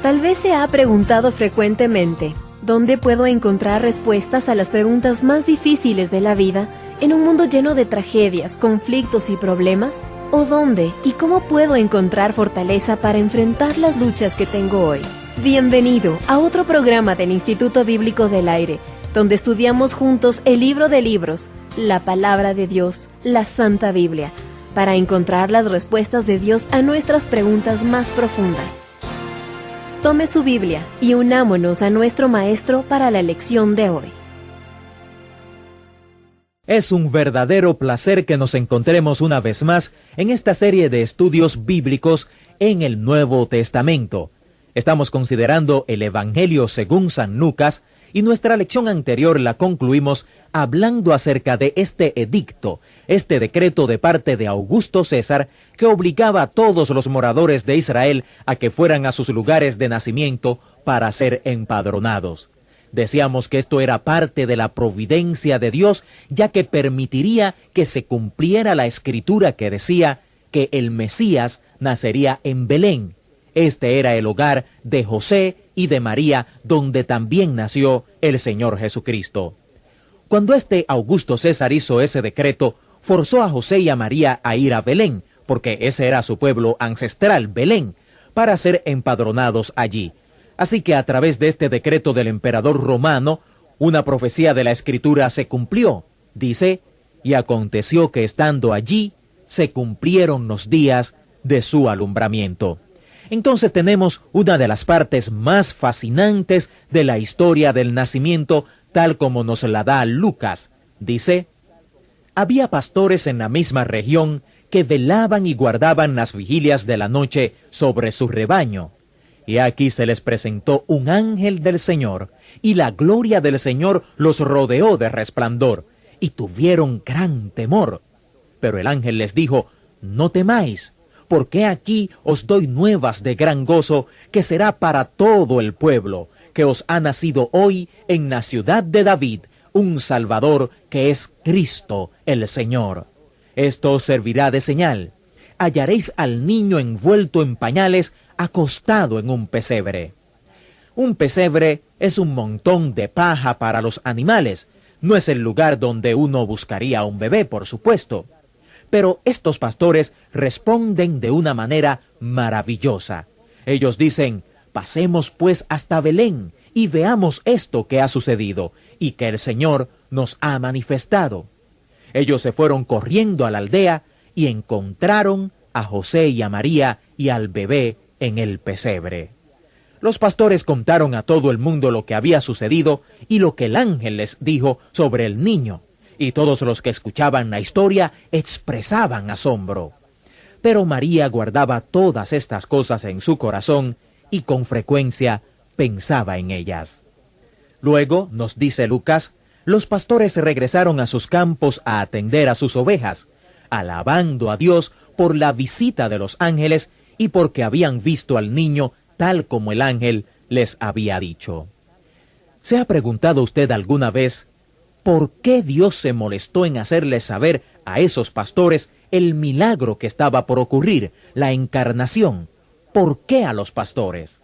Tal vez se ha preguntado frecuentemente, ¿dónde puedo encontrar respuestas a las preguntas más difíciles de la vida en un mundo lleno de tragedias, conflictos y problemas? ¿O dónde y cómo puedo encontrar fortaleza para enfrentar las luchas que tengo hoy? Bienvenido a otro programa del Instituto Bíblico del Aire, donde estudiamos juntos el libro de libros, la palabra de Dios, la Santa Biblia, para encontrar las respuestas de Dios a nuestras preguntas más profundas. Tome su Biblia y unámonos a nuestro Maestro para la lección de hoy. Es un verdadero placer que nos encontremos una vez más en esta serie de estudios bíblicos en el Nuevo Testamento. Estamos considerando el Evangelio según San Lucas y nuestra lección anterior la concluimos hablando acerca de este edicto, este decreto de parte de Augusto César que obligaba a todos los moradores de Israel a que fueran a sus lugares de nacimiento para ser empadronados. Decíamos que esto era parte de la providencia de Dios, ya que permitiría que se cumpliera la escritura que decía que el Mesías nacería en Belén. Este era el hogar de José y de María, donde también nació el Señor Jesucristo. Cuando Augusto César hizo ese decreto, forzó a José y a María a ir a Belén, porque ese era su pueblo ancestral, Belén, para ser empadronados allí. Así que a través de este decreto del emperador romano, una profecía de la Escritura se cumplió. Dice, y aconteció que estando allí, se cumplieron los días de su alumbramiento. Entonces tenemos una de las partes más fascinantes de la historia del nacimiento, tal como nos la da Lucas. Dice, había pastores en la misma región que velaban y guardaban las vigilias de la noche sobre su rebaño. Y aquí se les presentó un ángel del Señor, y la gloria del Señor los rodeó de resplandor, y tuvieron gran temor. Pero el ángel les dijo, no temáis, porque aquí os doy nuevas de gran gozo, que será para todo el pueblo, que os ha nacido hoy en la ciudad de David, un Salvador que es Cristo el Señor. Esto os servirá de señal. Hallaréis al niño envuelto en pañales, acostado en un pesebre. Un pesebre es un montón de paja para los animales. No es el lugar donde uno buscaría a un bebé, por supuesto. Pero estos pastores responden de una manera maravillosa. Ellos dicen, pasemos pues hasta Belén y veamos esto que ha sucedido y que el Señor nos ha manifestado. Ellos se fueron corriendo a la aldea y encontraron a José y a María y al bebé en el pesebre. Los pastores contaron a todo el mundo lo que había sucedido y lo que el ángel les dijo sobre el niño, y todos los que escuchaban la historia expresaban asombro. Pero María guardaba todas estas cosas en su corazón y con frecuencia pensaba en ellas. Luego, nos dice Lucas, los pastores regresaron a sus campos a atender a sus ovejas, alabando a Dios por la visita de los ángeles y porque habían visto al niño tal como el ángel les había dicho. ¿Se ha preguntado usted alguna vez por qué Dios se molestó en hacerles saber a esos pastores el milagro que estaba por ocurrir, la encarnación? ¿Por qué a los pastores?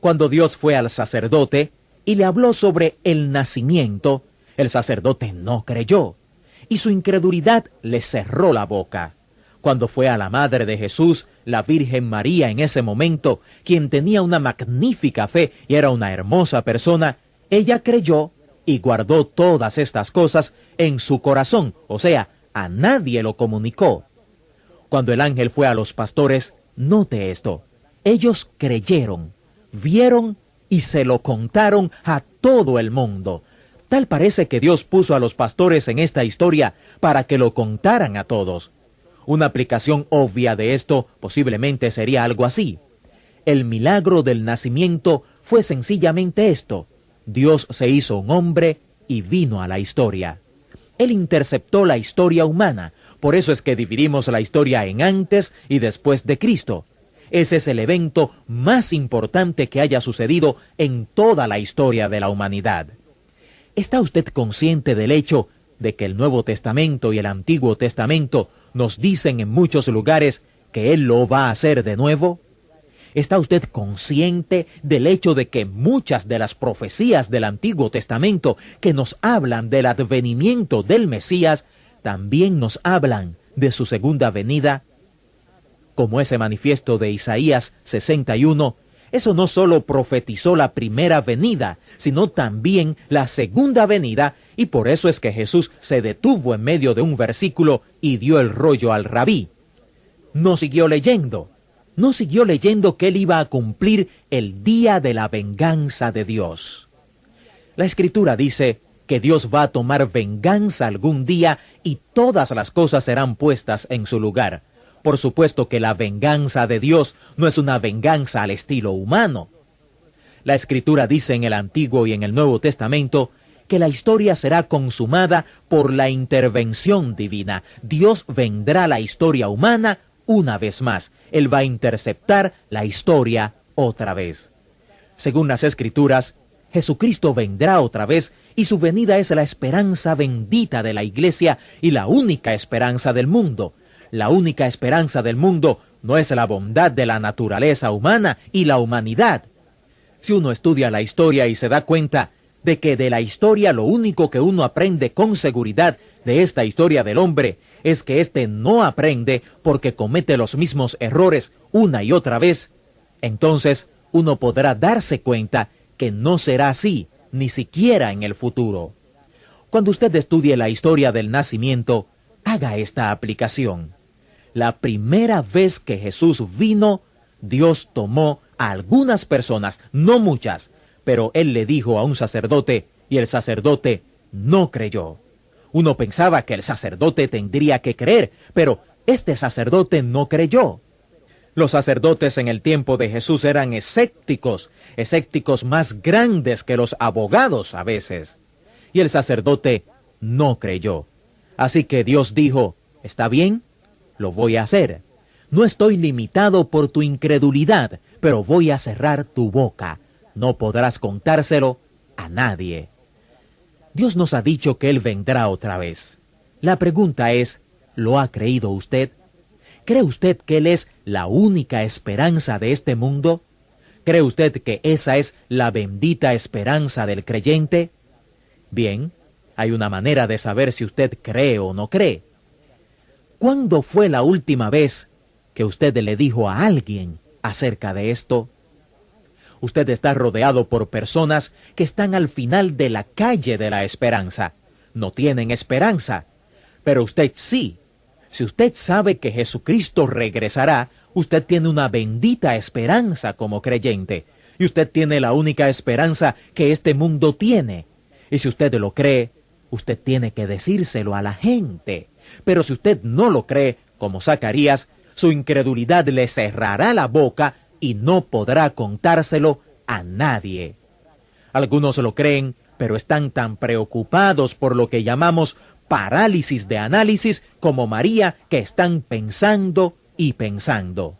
Cuando Dios fue al sacerdote y le habló sobre el nacimiento, el sacerdote no creyó, y su incredulidad le cerró la boca. Cuando fue a la madre de Jesús, la Virgen María en ese momento, quien tenía una magnífica fe y era una hermosa persona, ella creyó y guardó todas estas cosas en su corazón, o sea, a nadie lo comunicó. Cuando el ángel fue a los pastores, note esto, ellos creyeron, vieron y se lo contaron a todo el mundo. Tal parece que Dios puso a los pastores en esta historia para que lo contaran a todos. Una aplicación obvia de esto posiblemente sería algo así. El milagro del nacimiento fue sencillamente esto. Dios se hizo un hombre y vino a la historia. Él interceptó la historia humana. Por eso es que dividimos la historia en antes y después de Cristo. Ese es el evento más importante que haya sucedido en toda la historia de la humanidad. ¿Está usted consciente del hecho de que el Nuevo Testamento y el Antiguo Testamento nos dicen en muchos lugares que Él lo va a hacer de nuevo? ¿Está usted consciente del hecho de que muchas de las profecías del Antiguo Testamento que nos hablan del advenimiento del Mesías también nos hablan de su segunda venida? Como ese manifiesto de Isaías 61, eso no solo profetizó la primera venida, sino también la segunda venida, y por eso es que Jesús se detuvo en medio de un versículo y dio el rollo al rabí. No siguió leyendo que él iba a cumplir el día de la venganza de Dios. La Escritura dice que Dios va a tomar venganza algún día y todas las cosas serán puestas en su lugar. Por supuesto que la venganza de Dios no es una venganza al estilo humano. La Escritura dice en el Antiguo y en el Nuevo Testamento que la historia será consumada por la intervención divina. Dios vendrá a la historia humana una vez más. Él va a interceptar la historia otra vez. Según las Escrituras, Jesucristo vendrá otra vez y su venida es la esperanza bendita de la Iglesia y la única esperanza del mundo. La única esperanza del mundo no es la bondad de la naturaleza humana y la humanidad. Si uno estudia la historia y se da cuenta de que de la historia lo único que uno aprende con seguridad de esta historia del hombre es que éste no aprende porque comete los mismos errores una y otra vez, entonces uno podrá darse cuenta que no será así, ni siquiera en el futuro. Cuando usted estudie la historia del nacimiento, haga esta aplicación. La primera vez que Jesús vino, Dios tomó a algunas personas, no muchas, pero Él le dijo a un sacerdote, y el sacerdote no creyó. Uno pensaba que el sacerdote tendría que creer, pero este sacerdote no creyó. Los sacerdotes en el tiempo de Jesús eran escépticos más grandes que los abogados a veces. Y el sacerdote no creyó. Así que Dios dijo, está bien, lo voy a hacer. No estoy limitado por tu incredulidad, pero voy a cerrar tu boca. No podrás contárselo a nadie. Dios nos ha dicho que Él vendrá otra vez. La pregunta es, ¿lo ha creído usted? ¿Cree usted que Él es la única esperanza de este mundo? ¿Cree usted que esa es la bendita esperanza del creyente? Bien, hay una manera de saber si usted cree o no cree. ¿Cuándo fue la última vez que usted le dijo a alguien acerca de esto? Usted está rodeado por personas que están al final de la calle de la esperanza. No tienen esperanza, pero usted sí. Si usted sabe que Jesucristo regresará, usted tiene una bendita esperanza como creyente. Y usted tiene la única esperanza que este mundo tiene. Y si usted lo cree, usted tiene que decírselo a la gente. Pero si usted no lo cree, como Zacarías, su incredulidad le cerrará la boca y no podrá contárselo a nadie. Algunos lo creen, pero están tan preocupados por lo que llamamos parálisis de análisis como María, que están pensando y pensando.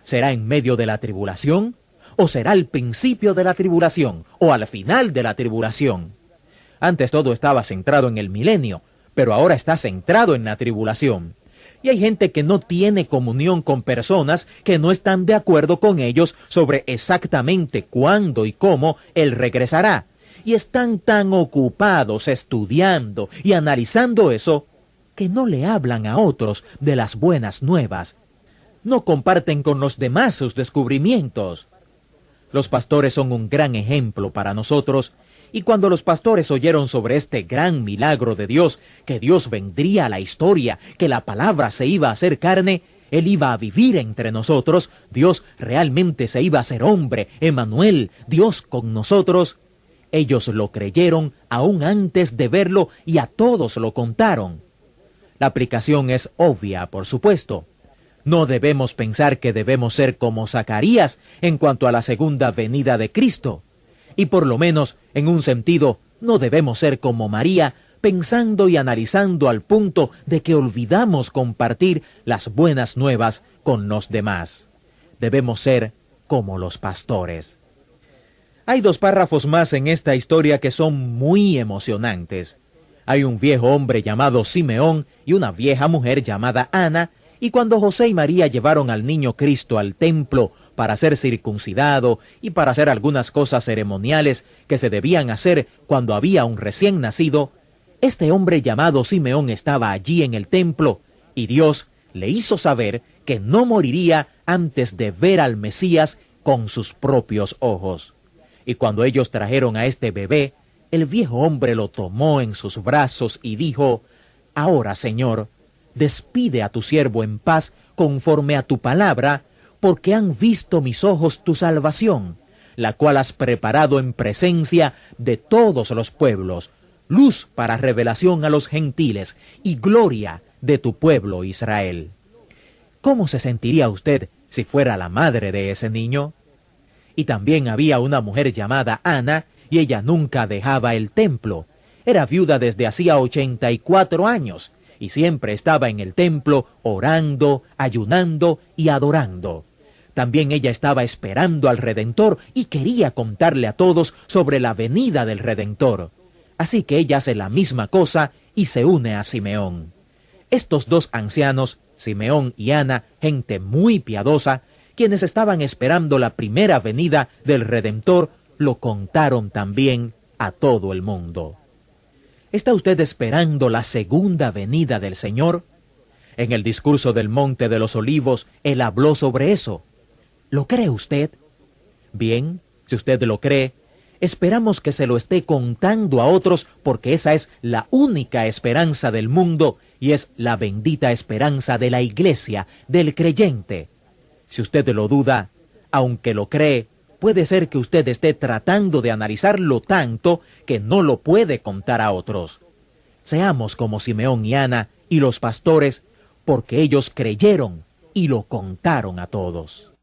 ¿Será en medio de la tribulación? ¿O será al principio de la tribulación? ¿O al final de la tribulación? Antes todo estaba centrado en el milenio, pero ahora está centrado en la tribulación. Y hay gente que no tiene comunión con personas que no están de acuerdo con ellos sobre exactamente cuándo y cómo Él regresará. Y están tan ocupados estudiando y analizando eso que no le hablan a otros de las buenas nuevas. No comparten con los demás sus descubrimientos. Los pastores son un gran ejemplo para nosotros. Y cuando los pastores oyeron sobre este gran milagro de Dios, que Dios vendría a la historia, que la palabra se iba a hacer carne, Él iba a vivir entre nosotros, Dios realmente se iba a hacer hombre, Emmanuel, Dios con nosotros, ellos lo creyeron aún antes de verlo y a todos lo contaron. La aplicación es obvia, por supuesto. No debemos pensar que debemos ser como Zacarías en cuanto a la segunda venida de Cristo. Y por lo menos, en un sentido, no debemos ser como María, pensando y analizando al punto de que olvidamos compartir las buenas nuevas con los demás. Debemos ser como los pastores. Hay 2 párrafos más en esta historia que son muy emocionantes. Hay un viejo hombre llamado Simeón y una vieja mujer llamada Ana, y cuando José y María llevaron al niño Cristo al templo para ser circuncidado y para hacer algunas cosas ceremoniales que se debían hacer cuando había un recién nacido, este hombre llamado Simeón estaba allí en el templo y Dios le hizo saber que no moriría antes de ver al Mesías con sus propios ojos. Y cuando ellos trajeron a este bebé, el viejo hombre lo tomó en sus brazos y dijo: «Ahora, Señor, despide a tu siervo en paz conforme a tu palabra, porque han visto mis ojos tu salvación, la cual has preparado en presencia de todos los pueblos, luz para revelación a los gentiles y gloria de tu pueblo Israel». ¿Cómo se sentiría usted si fuera la madre de ese niño? Y también había una mujer llamada Ana, y ella nunca dejaba el templo. Era viuda desde hacía 84 años, y siempre estaba en el templo orando, ayunando y adorando. También ella estaba esperando al Redentor y quería contarle a todos sobre la venida del Redentor. Así que ella hace la misma cosa y se une a Simeón. Estos dos ancianos, Simeón y Ana, gente muy piadosa, quienes estaban esperando la primera venida del Redentor, lo contaron también a todo el mundo. ¿Está usted esperando la segunda venida del Señor? En el discurso del Monte de los Olivos, Él habló sobre eso. ¿Lo cree usted? Bien, si usted lo cree, esperamos que se lo esté contando a otros, porque esa es la única esperanza del mundo y es la bendita esperanza de la iglesia, del creyente. Si usted lo duda, aunque lo cree, puede ser que usted esté tratando de analizarlo tanto que no lo puede contar a otros. Seamos como Simeón y Ana y los pastores, porque ellos creyeron y lo contaron a todos.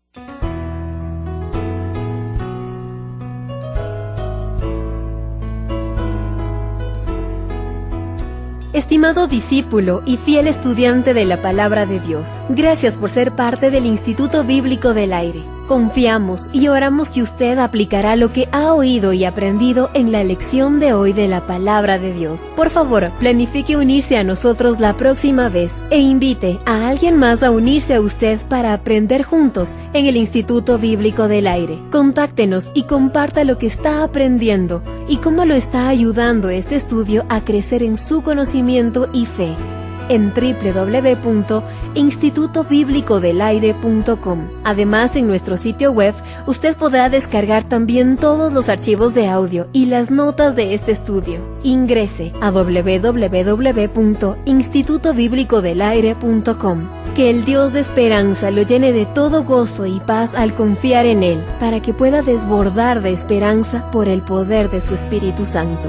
Estimado discípulo y fiel estudiante de la Palabra de Dios, gracias por ser parte del Instituto Bíblico del Aire. Confiamos y oramos que usted aplicará lo que ha oído y aprendido en la lección de hoy de la Palabra de Dios. Por favor, planifique unirse a nosotros la próxima vez e invite a alguien más a unirse a usted para aprender juntos en el Instituto Bíblico del Aire. Contáctenos y comparta lo que está aprendiendo y cómo lo está ayudando este estudio a crecer en su conocimiento y fe en www.institutobiblicodelaire.com. Además, en nuestro sitio web, usted podrá descargar también todos los archivos de audio y las notas de este estudio. Ingrese a www.institutobiblicodelaire.com. Que el Dios de esperanza lo llene de todo gozo y paz al confiar en Él, para que pueda desbordar de esperanza por el poder de su Espíritu Santo.